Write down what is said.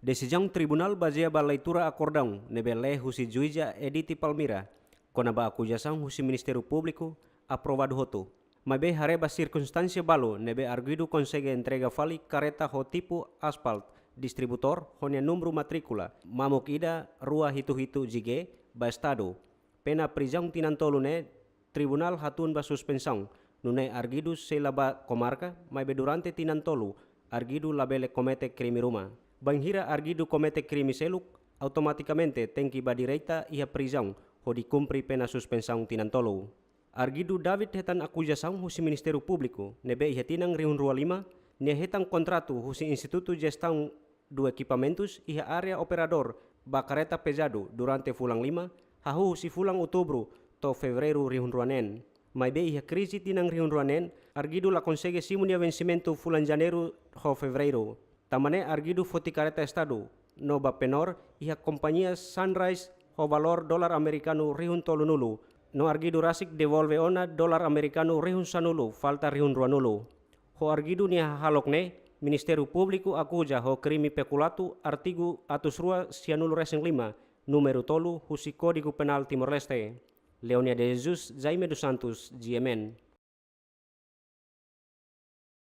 Decisão Tribunal baseia a leitura acordão nebe lei husi juíza Edith Palmira, com a acusação husi Ministério Público aprovado hoto. Mas bem hareba circunstância balo nebe arguido consegue entrega fali careta ho tipo asfalt distributor honya número matrícula mamok ida rua hitu-hitu jige ba estado pena prisão tinantolo ne tribunal hatun ba suspensão nune arguido se laba comarca mas be durante tinantolo arguido labele comete crime ruma banghira arguido comete crime seluk automaticamente tem que ba direita ia prisão ho dikumpri pena suspensão tinantolo. Arguido David hetan acusação husi Ministério Público nebe hetinang rihun rua lima ne hetan contrato husi Instituto Gestão do Equipamentos e área operador ba careta pesado durante fulang 5 hahu husi fulang outubro to fevereiro rihun ruanen. Mai be ia crise tinang rihun ruanen arguido la consegue simunia vencimento fulang janeiro ho fevereiro. Tamane arguido foti careta estado no ba penor ia companhia Sunrise ho valor dolar americano rihun tolunulu. No arguido rasik devolve ona dolar americano rihun sanulu falta rihun ruanulu. Ho arguido ni halok ne Ministério Público acuja ho crime peculato artigo atus rua sianulu reseng 5 número tolu husi Código Penal Timor Leste. Leonia de Jesus Jaime dos Santos GMN.